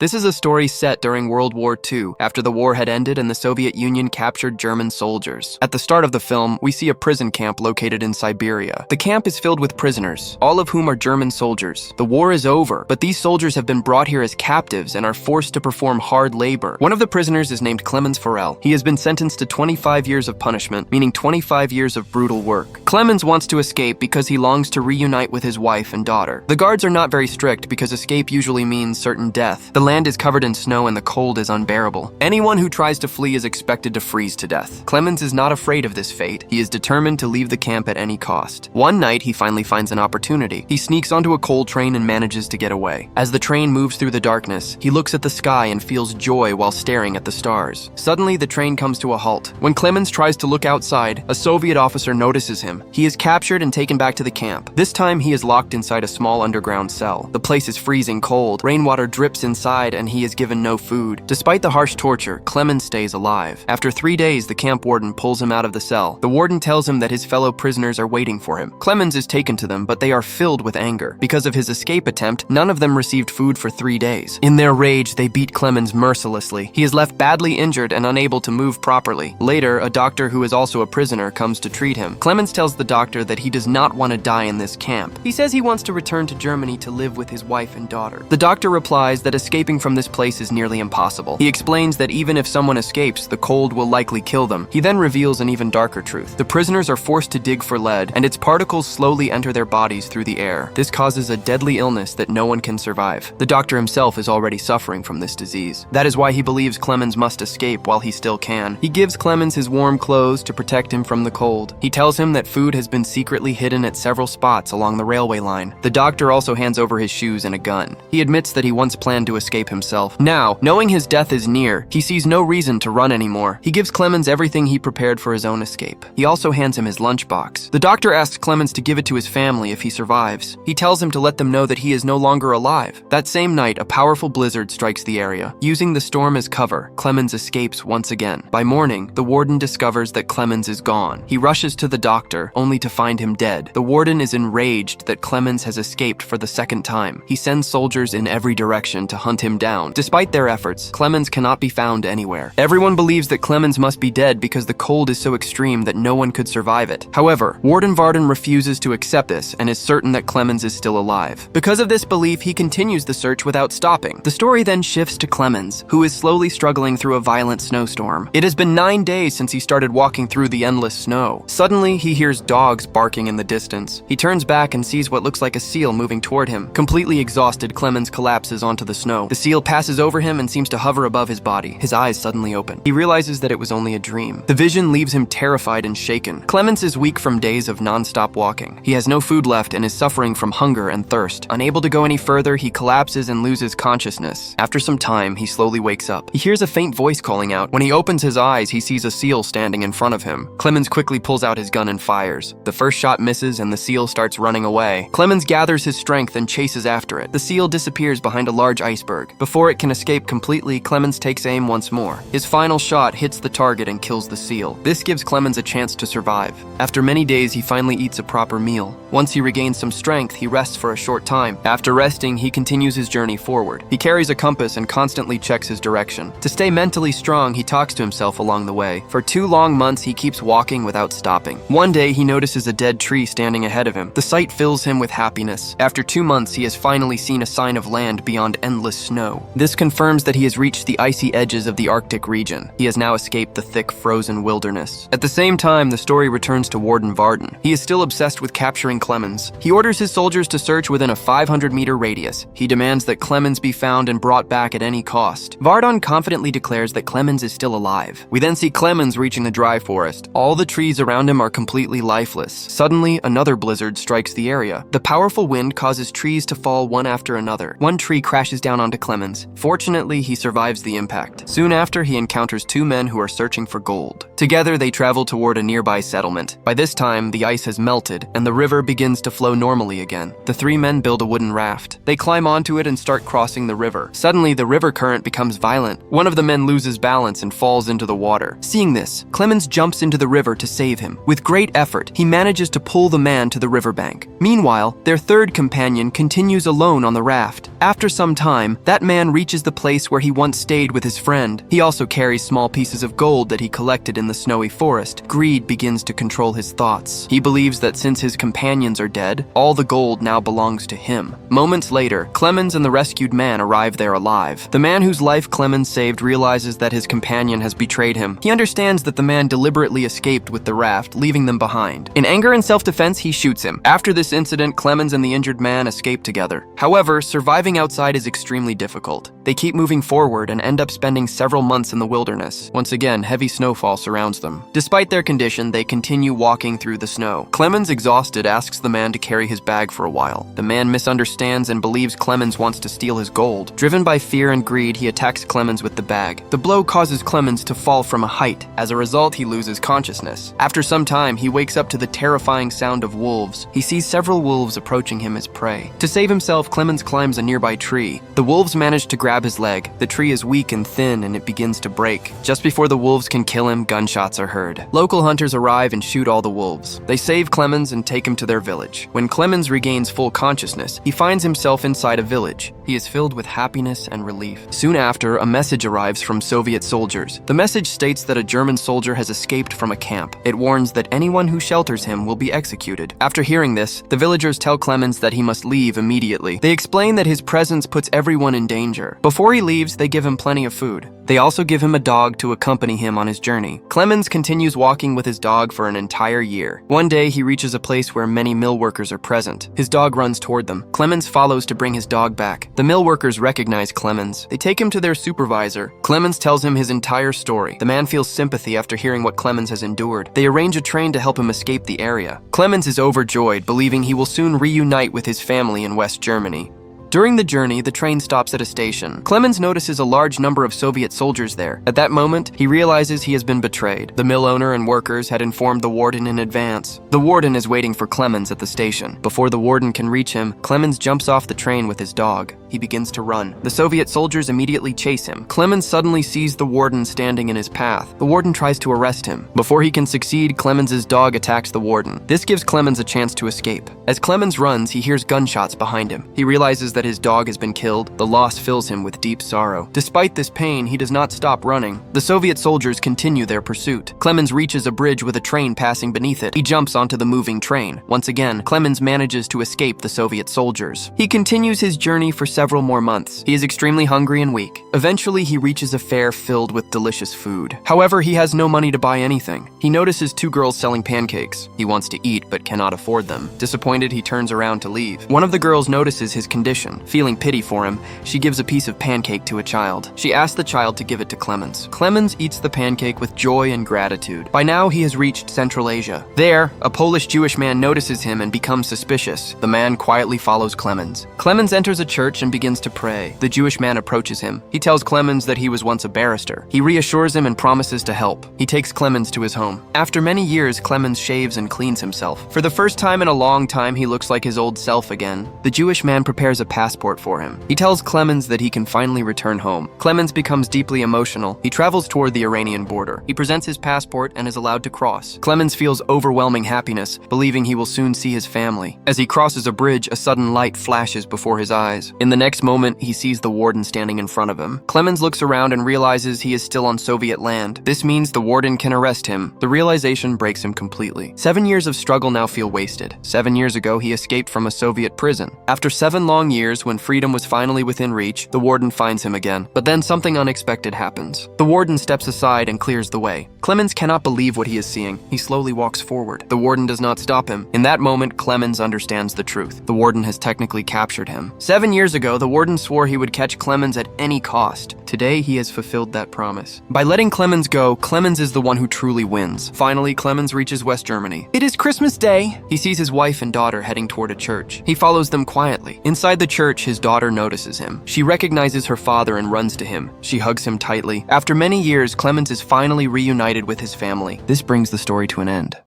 This is a story set during World War II, after the war had ended and the Soviet Union captured German soldiers. At the start of the film, we see a prison camp located in Siberia. The camp is filled with prisoners, all of whom are German soldiers. The war is over, but these soldiers have been brought here as captives and are forced to perform hard labor. One of the prisoners is named Clemens Farrell. He has been sentenced to 25 years of punishment, meaning 25 years of brutal work. Clemens wants to escape because he longs to reunite with his wife and daughter. The guards are not very strict because escape usually means certain death. The land is covered in snow and the cold is unbearable. Anyone who tries to flee is expected to freeze to death. Clemens is not afraid of this fate. He is determined to leave the camp at any cost. One night, he finally finds an opportunity. He sneaks onto a coal train and manages to get away. As the train moves through the darkness, he looks at the sky and feels joy while staring at the stars. Suddenly, the train comes to a halt. When Clemens tries to look outside, a Soviet officer notices him. He is captured and taken back to the camp. This time, he is locked inside a small underground cell. The place is freezing cold. Rainwater drips inside and he is given no food. Despite the harsh torture, Clemens stays alive. After 3 days, the camp warden pulls him out of the cell. The warden tells him that his fellow prisoners are waiting for him. Clemens is taken to them, but they are filled with anger. Because of his escape attempt, none of them received food for 3 days. In their rage, they beat Clemens mercilessly. He is left badly injured and unable to move properly. Later, a doctor who is also a prisoner comes to treat him. Clemens tells the doctor that he does not want to die in this camp. He says he wants to return to Germany to live with his wife and daughter. The doctor replies that escaping from this place is nearly impossible. He explains that even if someone escapes, the cold will likely kill them. He then reveals an even darker truth. The prisoners are forced to dig for lead, and its particles slowly enter their bodies through the air. This causes a deadly illness that no one can survive. The doctor himself is already suffering from this disease. That is why he believes Clemens must escape while he still can. He gives Clemens his warm clothes to protect him from the cold. He tells him that food has been secretly hidden at several spots along the railway line. The doctor also hands over his shoes and a gun. He admits that he once planned to escape himself. Now, knowing his death is near, he sees no reason to run anymore. He gives Clemens everything he prepared for his own escape. He also hands him his lunchbox. The doctor asks Clemens to give it to his family if he survives. He tells him to let them know that he is no longer alive. That same night, a powerful blizzard strikes the area. Using the storm as cover, Clemens escapes once again. By morning, the warden discovers that Clemens is gone. He rushes to the doctor, only to find him dead. The warden is enraged that Clemens has escaped for the second time. He sends soldiers in every direction to hunt him down. Despite their efforts, Clemens cannot be found anywhere. Everyone believes that Clemens must be dead because the cold is so extreme that no one could survive it. However, Warden Varden refuses to accept this and is certain that Clemens is still alive. Because of this belief, he continues the search without stopping. The story then shifts to Clemens, who is slowly struggling through a violent snowstorm. It has been 9 days since he started walking through the endless snow. Suddenly, he hears dogs barking in the distance. He turns back and sees what looks like a seal moving toward him. Completely exhausted, Clemens collapses onto the snow. The seal passes over him and seems to hover above his body. His eyes suddenly open. He realizes that it was only a dream. The vision leaves him terrified and shaken. Clemens is weak from days of non-stop walking. He has no food left and is suffering from hunger and thirst. Unable to go any further, he collapses and loses consciousness. After some time, he slowly wakes up. He hears a faint voice calling out. When he opens his eyes, he sees a seal standing in front of him. Clemens quickly pulls out his gun and fires. The first shot misses and the seal starts running away. Clemens gathers his strength and chases after it. The seal disappears behind a large iceberg. Before it can escape completely, Clemens takes aim once more. His final shot hits the target and kills the seal. This gives Clemens a chance to survive. After many days, he finally eats a proper meal. Once he regains some strength, he rests for a short time. After resting, he continues his journey forward. He carries a compass and constantly checks his direction. To stay mentally strong, he talks to himself along the way. For 2 long months, he keeps walking without stopping. One day, he notices a dead tree standing ahead of him. The sight fills him with happiness. After 2 months, he has finally seen a sign of land beyond endless snow. This confirms that he has reached the icy edges of the Arctic region. He has now escaped the thick, frozen wilderness. At the same time, the story returns to Warden Varden. He is still obsessed with capturing Clemens. He orders his soldiers to search within a 500-meter radius. He demands that Clemens be found and brought back at any cost. Varden confidently declares that Clemens is still alive. We then see Clemens reaching the dry forest. All the trees around him are completely lifeless. Suddenly, another blizzard strikes the area. The powerful wind causes trees to fall one after another. One tree crashes down onto Clemens. Fortunately, he survives the impact. Soon after, he encounters 2 men who are searching for gold. Together, they travel toward a nearby settlement. By this time, the ice has melted, and the river begins to flow normally again. The 3 men build a wooden raft. They climb onto it and start crossing the river. Suddenly, the river current becomes violent. One of the men loses balance and falls into the water. Seeing this, Clemens jumps into the river to save him. With great effort, he manages to pull the man to the riverbank. Meanwhile, their third companion continues alone on the raft. After some time, That man reaches the place where he once stayed with his friend. He also carries small pieces of gold that he collected in the snowy forest. Greed begins to control his thoughts. He believes that since his companions are dead, all the gold now belongs to him. Moments later, Clemens and the rescued man arrive there alive. The man whose life Clemens saved realizes that his companion has betrayed him. He understands that the man deliberately escaped with the raft, leaving them behind. In anger and self-defense, he shoots him. After this incident, Clemens and the injured man escape together. However, surviving outside is extremely difficult. They keep moving forward and end up spending several months in the wilderness. Once again, heavy snowfall surrounds them. Despite their condition, they continue walking through the snow. Clemens, exhausted, asks the man to carry his bag for a while. The man misunderstands and believes Clemens wants to steal his gold. Driven by fear and greed, he attacks Clemens with the bag. The blow causes Clemens to fall from a height. As a result, he loses consciousness. After some time, he wakes up to the terrifying sound of wolves. He sees several wolves approaching him as prey. To save himself, Clemens climbs a nearby tree. The wolves manage to grab his leg. The tree is weak and thin and it begins to break. Just before the wolves can kill him, gunshots are heard. Local hunters arrive and shoot all the wolves. They save Clemens and take him to their village. When Clemens regains full consciousness, he finds himself inside a village. He is filled with happiness and relief. Soon after, a message arrives from Soviet soldiers. The message states that a German soldier has escaped from a camp. It warns that anyone who shelters him will be executed. After hearing this, the villagers tell Clemens that he must leave immediately. They explain that his presence puts everyone in danger. Before he leaves, they give him plenty of food. They also give him a dog to accompany him on his journey. Clemens continues walking with his dog for an entire year. One day, he reaches a place where many mill workers are present. His dog runs toward them. Clemens follows to bring his dog back. The mill workers recognize Clemens. They take him to their supervisor. Clemens tells him his entire story. The man feels sympathy after hearing what Clemens has endured. They arrange a train to help him escape the area. Clemens is overjoyed, believing he will soon reunite with his family in West Germany. During the journey, the train stops at a station. Clemens notices a large number of Soviet soldiers there. At that moment, he realizes he has been betrayed. The mill owner and workers had informed the warden in advance. The warden is waiting for Clemens at the station. Before the warden can reach him, Clemens jumps off the train with his dog. He begins to run. The Soviet soldiers immediately chase him. Clemens suddenly sees the warden standing in his path. The warden tries to arrest him. Before he can succeed, Clemens' dog attacks the warden. This gives Clemens a chance to escape. As Clemens runs, he hears gunshots behind him. He realizes that his dog has been killed. The loss fills him with deep sorrow. Despite this pain, he does not stop running. The Soviet soldiers continue their pursuit. Clemens reaches a bridge with a train passing beneath it. He jumps onto the moving train. Once again, Clemens manages to escape the Soviet soldiers. He continues his journey for several more months. He is extremely hungry and weak. Eventually, he reaches a fair filled with delicious food. However, he has no money to buy anything. He notices two girls selling pancakes. He wants to eat but cannot afford them. Disappointed, he turns around to leave. One of the girls notices his condition. Feeling pity for him, she gives a piece of pancake to a child. She asks the child to give it to Clemens. Clemens eats the pancake with joy and gratitude. By now, he has reached Central Asia. There, a Polish Jewish man notices him and becomes suspicious. The man quietly follows Clemens. Clemens enters a church and begins to pray. The Jewish man approaches him. He tells Clemens that he was once a barrister. He reassures him and promises to help. He takes Clemens to his home. After many years, Clemens shaves and cleans himself. For the first time in a long time, he looks like his old self again. The Jewish man prepares a passport for him. He tells Clemens that he can finally return home. Clemens becomes deeply emotional. He travels toward the Iranian border. He presents his passport and is allowed to cross. Clemens feels overwhelming happiness, believing he will soon see his family. As he crosses a bridge, a sudden light flashes before his eyes. In the next moment, he sees the warden standing in front of him. Clemens looks around and realizes he is still on Soviet land. This means the warden can arrest him. The realization breaks him completely. 7 years of struggle now feel wasted. 7 years ago, he escaped from a Soviet prison. After 7 long years, when freedom was finally within reach, the warden finds him again. But then something unexpected happens. The warden steps aside and clears the way. Clemens cannot believe what he is seeing. He slowly walks forward. The warden does not stop him. In that moment, Clemens understands the truth. The warden has technically captured him. 7 years ago, the warden swore he would catch Clemens at any cost. Today, he has fulfilled that promise. By letting Clemens go, Clemens is the one who truly wins. Finally, Clemens reaches West Germany. It is Christmas Day. He sees his wife and daughter heading toward a church. He follows them quietly. Inside the church, his daughter notices him. She recognizes her father and runs to him. She hugs him tightly. After many years, Clemens is finally reunited with his family. This brings the story to an end.